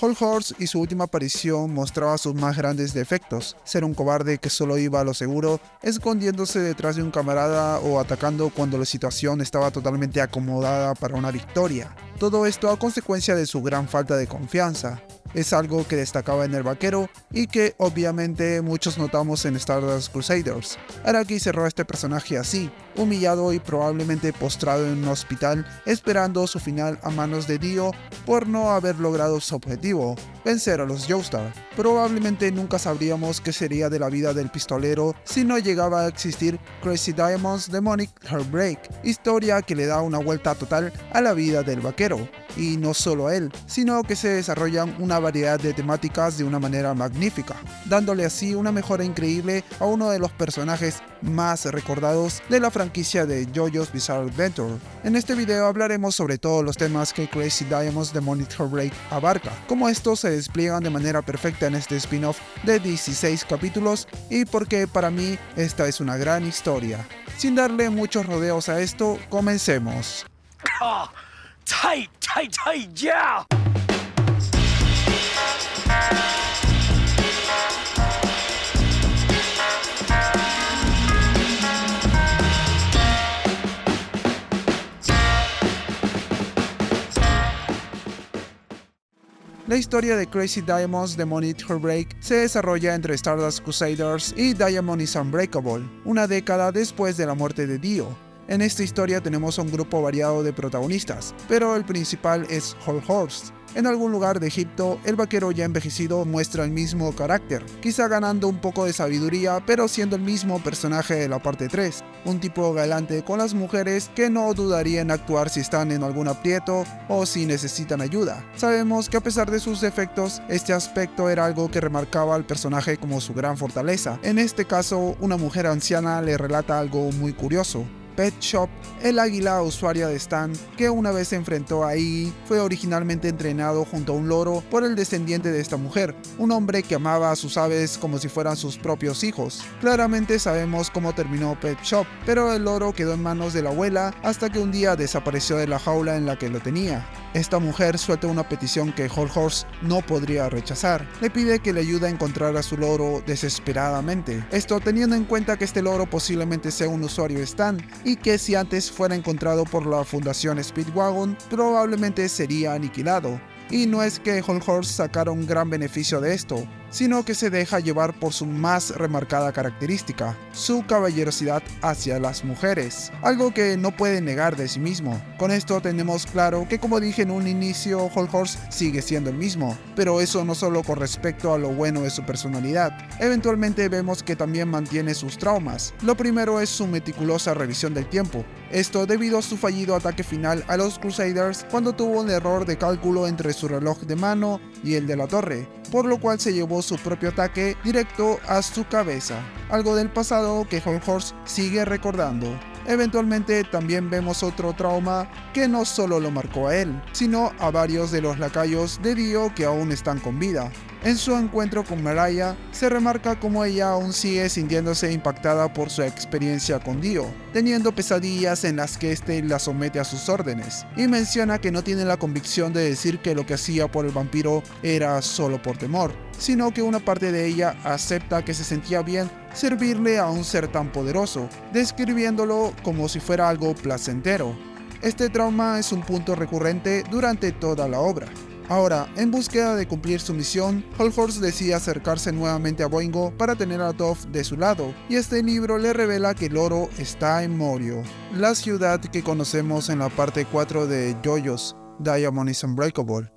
Whole Horse y su última aparición mostraba sus más grandes defectos: ser un cobarde que solo iba a lo seguro, escondiéndose detrás de un camarada o atacando cuando la situación estaba totalmente acomodada para una victoria. Todo esto a consecuencia de su gran falta de confianza. Es algo que destacaba en el vaquero y que obviamente muchos notamos en Stardust Crusaders. Araki cerró a este personaje así, humillado y probablemente postrado en un hospital esperando su final a manos de Dio por no haber logrado su objetivo, vencer a los Joestar. Probablemente nunca sabríamos qué sería de la vida del pistolero si no llegaba a existir Crazy Diamond's Demonic Heartbreak, historia que le da una vuelta total a la vida del vaquero. Y no solo a él, sino que se desarrollan una variedad de temáticas de una manera magnífica, dándole así una mejora increíble a uno de los personajes más recordados de la franquicia de JoJo's Bizarre Adventure. En este video hablaremos sobre todos los temas que Crazy Diamond's Demonic Heartbreak abarca, cómo estos se despliegan de manera perfecta en este spin-off de 16 capítulos y por qué para mí esta es una gran historia. Sin darle muchos rodeos a esto, comencemos. Tight, yeah! La historia de Crazy Diamond's Demonic Heartbreak se desarrolla entre Stardust Crusaders y Diamond is Unbreakable, una década después de la muerte de Dio. En esta historia tenemos un grupo variado de protagonistas, pero el principal es Whole Horse. En algún lugar de Egipto, el vaquero ya envejecido muestra el mismo carácter, quizá ganando un poco de sabiduría, pero siendo el mismo personaje de la parte 3, un tipo galante con las mujeres que no dudaría en actuar si están en algún aprieto o si necesitan ayuda. Sabemos que a pesar de sus defectos, este aspecto era algo que remarcaba al personaje como su gran fortaleza. En este caso, una mujer anciana le relata algo muy curioso. Pet Shop, el águila usuaria de Stan, que una vez se enfrentó a Iggy, fue originalmente entrenado junto a un loro por el descendiente de esta mujer, un hombre que amaba a sus aves como si fueran sus propios hijos. Claramente sabemos cómo terminó Pet Shop, pero el loro quedó en manos de la abuela hasta que un día desapareció de la jaula en la que lo tenía. Esta mujer suelta una petición que Whole Horse no podría rechazar. Le pide que le ayude a encontrar a su loro desesperadamente. Esto teniendo en cuenta que este loro posiblemente sea un usuario de Stan y que si antes fuera encontrado por la Fundación Speedwagon, probablemente sería aniquilado. Y no es que Whole Horse sacara un gran beneficio de esto, sino que se deja llevar por su más remarcada característica, su caballerosidad hacia las mujeres, algo que no puede negar de sí mismo. Con esto tenemos claro que, como dije en un inicio, Whole Horse sigue siendo el mismo, pero eso no solo con respecto a lo bueno de su personalidad. Eventualmente vemos que también mantiene sus traumas. Lo primero es su meticulosa revisión del tiempo, esto debido a su fallido ataque final a los Crusaders cuando tuvo un error de cálculo entre su reloj de mano y el de la torre, por lo cual se llevó su propio ataque directo a su cabeza, algo del pasado que Whole Horse sigue recordando. Eventualmente también vemos otro trauma que no solo lo marcó a él, sino a varios de los lacayos de Dio que aún están con vida. En su encuentro con Mariah, se remarca cómo ella aún sigue sintiéndose impactada por su experiencia con Dio, teniendo pesadillas en las que éste la somete a sus órdenes, y menciona que no tiene la convicción de decir que lo que hacía por el vampiro era solo por temor, sino que una parte de ella acepta que se sentía bien servirle a un ser tan poderoso, describiéndolo como si fuera algo placentero. Este trauma es un punto recurrente durante toda la obra. Ahora, en búsqueda de cumplir su misión, Whole Horse decide acercarse nuevamente a Boingo para tener a Toph de su lado, y este libro le revela que el oro está en Morio, la ciudad que conocemos en la parte 4 de JoJo's Diamond is Unbreakable.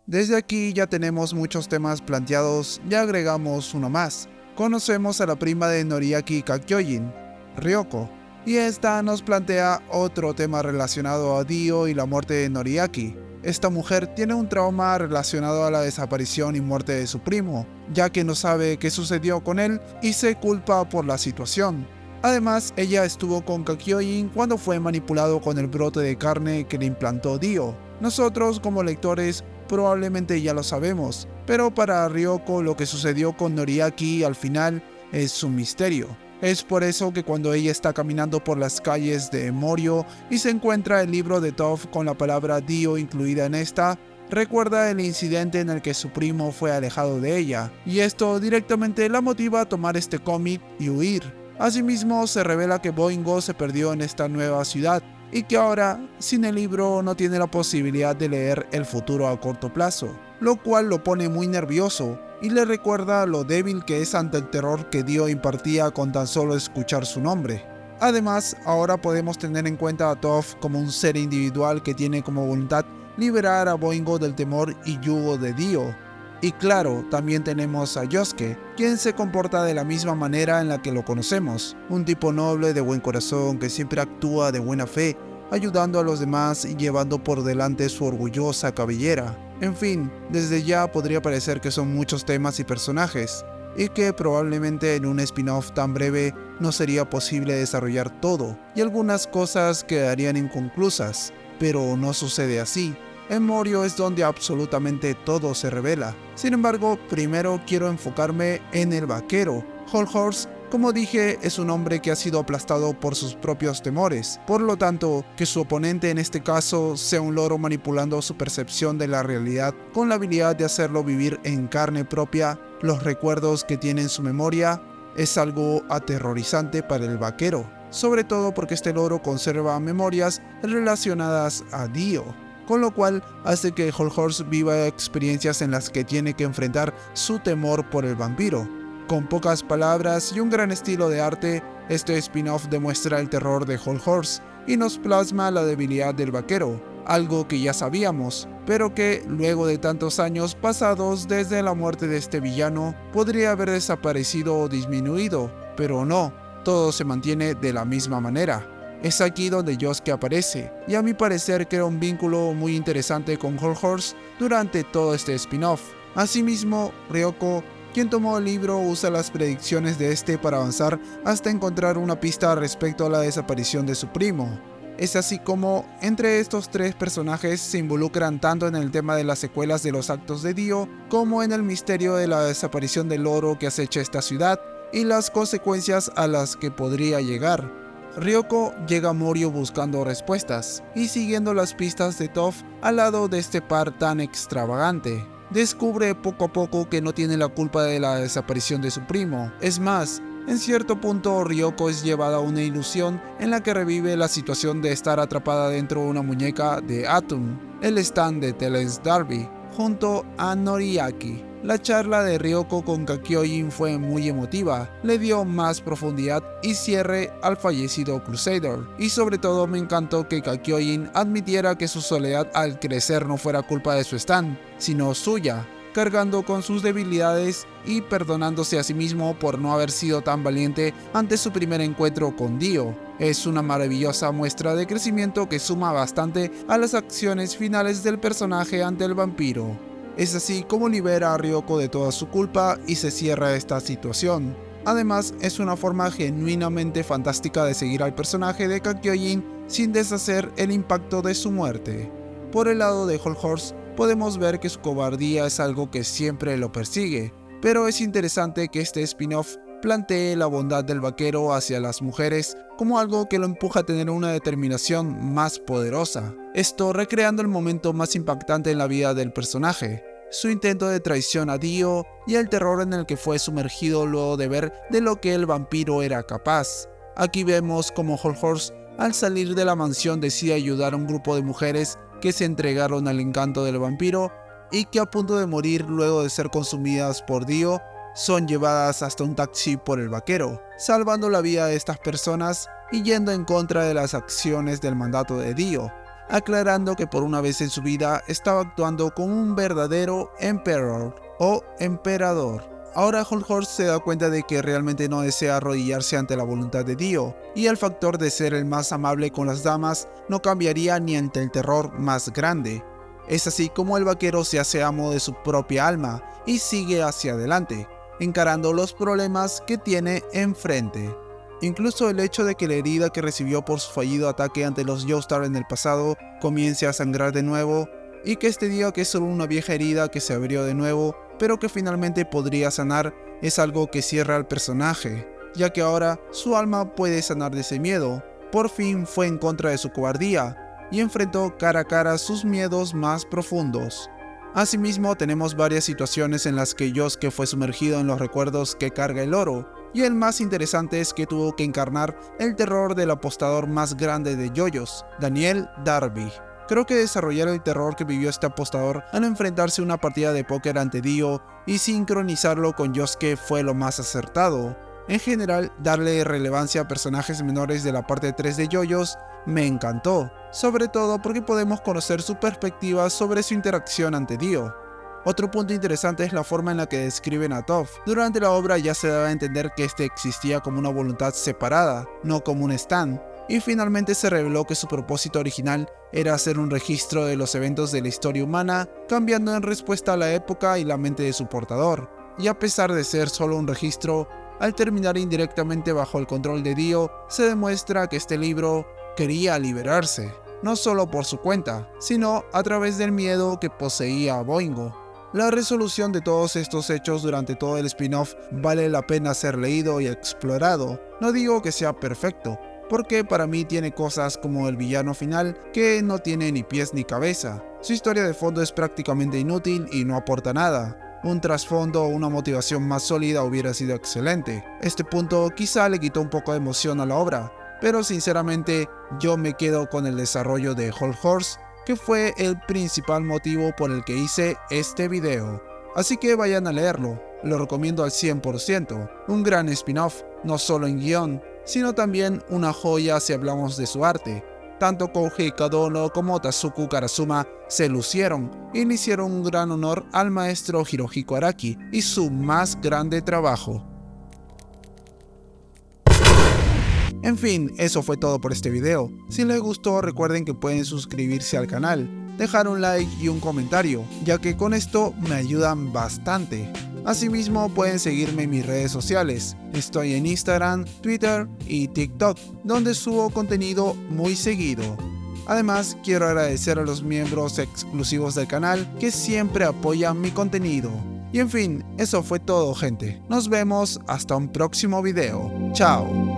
Desde aquí ya tenemos muchos temas planteados y agregamos uno más. Conocemos a la prima de Noriaki Kakyoin, Ryoko, y esta nos plantea otro tema relacionado a Dio y la muerte de Noriaki. Esta mujer tiene un trauma relacionado a la desaparición y muerte de su primo, ya que no sabe qué sucedió con él y se culpa por la situación. Además, ella estuvo con Kakyoin cuando fue manipulado con el brote de carne que le implantó Dio. Nosotros como lectores probablemente ya lo sabemos, pero para Ryoko lo que sucedió con Noriaki al final es un misterio. Es por eso que cuando ella está caminando por las calles de Morio y se encuentra el libro de Toph con la palabra Dio incluida en esta, recuerda el incidente en el que su primo fue alejado de ella, y esto directamente la motiva a tomar este cómic y huir. Asimismo, se revela que Boingo se perdió en esta nueva ciudad, y que ahora, sin el libro, no tiene la posibilidad de leer el futuro a corto plazo, lo cual lo pone muy nervioso, y le recuerda lo débil que es ante el terror que Dio impartía con tan solo escuchar su nombre. Además, ahora podemos tener en cuenta a Toph como un ser individual que tiene como voluntad liberar a Boingo del temor y yugo de Dio. Y claro, también tenemos a Yosuke, quien se comporta de la misma manera en la que lo conocemos, un tipo noble de buen corazón que siempre actúa de buena fe, ayudando a los demás y llevando por delante su orgullosa cabellera. En fin, desde ya podría parecer que son muchos temas y personajes, y que probablemente en un spin-off tan breve no sería posible desarrollar todo, y algunas cosas quedarían inconclusas, pero no sucede así. En Morio es donde absolutamente todo se revela. Sin embargo, primero quiero enfocarme en el vaquero. Hol Horse, como dije, es un hombre que ha sido aplastado por sus propios temores. Por lo tanto, que su oponente en este caso sea un loro manipulando su percepción de la realidad con la habilidad de hacerlo vivir en carne propia los recuerdos que tiene en su memoria, es algo aterrorizante para el vaquero. Sobre todo porque este loro conserva memorias relacionadas a Dio, con lo cual hace que Hol Horse viva experiencias en las que tiene que enfrentar su temor por el vampiro. Con pocas palabras y un gran estilo de arte, este spin-off demuestra el terror de Hol Horse y nos plasma la debilidad del vaquero, algo que ya sabíamos, pero que, luego de tantos años pasados desde la muerte de este villano, podría haber desaparecido o disminuido, pero no, todo se mantiene de la misma manera. Es aquí donde Yosuke aparece, y a mi parecer crea un vínculo muy interesante con Hol Horse durante todo este spin-off. Asimismo, Ryoko, quien tomó el libro, usa las predicciones de este para avanzar hasta encontrar una pista respecto a la desaparición de su primo. Es así como entre estos tres personajes se involucran tanto en el tema de las secuelas de los actos de Dio, como en el misterio de la desaparición del loro que acecha esta ciudad y las consecuencias a las que podría llegar. Ryoko llega a Morio buscando respuestas y siguiendo las pistas de Toph al lado de este par tan extravagante. Descubre poco a poco que no tiene la culpa de la desaparición de su primo. Es más, en cierto punto Ryoko es llevada a una ilusión en la que revive la situación de estar atrapada dentro de una muñeca de Atum, el stand de Terence Darby, junto a Noriaki. La charla de Ryoko con Kakyoin fue muy emotiva, le dio más profundidad y cierre al fallecido Crusader, y sobre todo me encantó que Kakyoin admitiera que su soledad al crecer no fuera culpa de su stand, sino suya, cargando con sus debilidades y perdonándose a sí mismo por no haber sido tan valiente ante su primer encuentro con Dio. Es una maravillosa muestra de crecimiento que suma bastante a las acciones finales del personaje ante el vampiro. Es así como libera a Ryoko de toda su culpa y se cierra esta situación. Además, es una forma genuinamente fantástica de seguir al personaje de Kakyoin sin deshacer el impacto de su muerte. Por el lado de Hol Horse, podemos ver que su cobardía es algo que siempre lo persigue, pero es interesante que este spin-off plantee la bondad del vaquero hacia las mujeres como algo que lo empuja a tener una determinación más poderosa. Esto recreando el momento más impactante en la vida del personaje, su intento de traición a Dio y el terror en el que fue sumergido luego de ver de lo que el vampiro era capaz. Aquí vemos como Hol Horse, al salir de la mansión, decide ayudar a un grupo de mujeres que se entregaron al encanto del vampiro y que a punto de morir luego de ser consumidas por Dio, son llevadas hasta un taxi por el vaquero, salvando la vida de estas personas y yendo en contra de las acciones del mandato de Dio, aclarando que por una vez en su vida estaba actuando como un verdadero emperor o emperador. Ahora Hol Horse se da cuenta de que realmente no desea arrodillarse ante la voluntad de Dio, y el factor de ser el más amable con las damas no cambiaría ni ante el terror más grande. Es así como el vaquero se hace amo de su propia alma y sigue hacia adelante, encarando los problemas que tiene enfrente. Incluso el hecho de que la herida que recibió por su fallido ataque ante los Joestar en el pasado comience a sangrar de nuevo, y que este diga que es solo una vieja herida que se abrió de nuevo, pero que finalmente podría sanar, es algo que cierra al personaje, ya que ahora su alma puede sanar de ese miedo. Por fin fue en contra de su cobardía y enfrentó cara a cara sus miedos más profundos. Asimismo, tenemos varias situaciones en las que Yosuke fue sumergido en los recuerdos que carga el oro, y el más interesante es que tuvo que encarnar el terror del apostador más grande de yoyos, Daniel Darby. Creo que desarrollar el terror que vivió este apostador al enfrentarse a una partida de póker ante Dio y sincronizarlo con Yosuke fue lo más acertado. En general, darle relevancia a personajes menores de la parte 3 de yoyos me encantó, sobre todo porque podemos conocer su perspectiva sobre su interacción ante Dio. Otro punto interesante es la forma en la que describen a Toph. Durante la obra ya se daba a entender que este existía como una voluntad separada, no como un stand, y finalmente se reveló que su propósito original era hacer un registro de los eventos de la historia humana, cambiando en respuesta a la época y la mente de su portador. Y a pesar de ser solo un registro, al terminar indirectamente bajo el control de Dio, se demuestra que este libro quería liberarse, no solo por su cuenta, sino a través del miedo que poseía a Boingo. La resolución de todos estos hechos durante todo el spin-off vale la pena ser leído y explorado. No digo que sea perfecto, porque para mí tiene cosas como el villano final que no tiene ni pies ni cabeza. Su historia de fondo es prácticamente inútil y no aporta nada. Un trasfondo o una motivación más sólida hubiera sido excelente. Este punto quizá le quitó un poco de emoción a la obra, pero sinceramente yo me quedo con el desarrollo de Whole Horse, que fue el principal motivo por el que hice este video. Así que vayan a leerlo, lo recomiendo al 100%. Un gran spin-off, no solo en guión, sino también una joya si hablamos de su arte. Tanto Kouhei Kadono como Tasuku Karasuma se lucieron y le hicieron un gran honor al maestro Hirohiko Araki y su más grande trabajo. En fin, eso fue todo por este video. Si les gustó, recuerden que pueden suscribirse al canal, dejar un like y un comentario, ya que con esto me ayudan bastante. Asimismo, pueden seguirme en mis redes sociales. Estoy en Instagram, Twitter y TikTok, donde subo contenido muy seguido. Además, quiero agradecer a los miembros exclusivos del canal que siempre apoyan mi contenido. Y en fin, eso fue todo, gente. Nos vemos hasta un próximo video. Chao.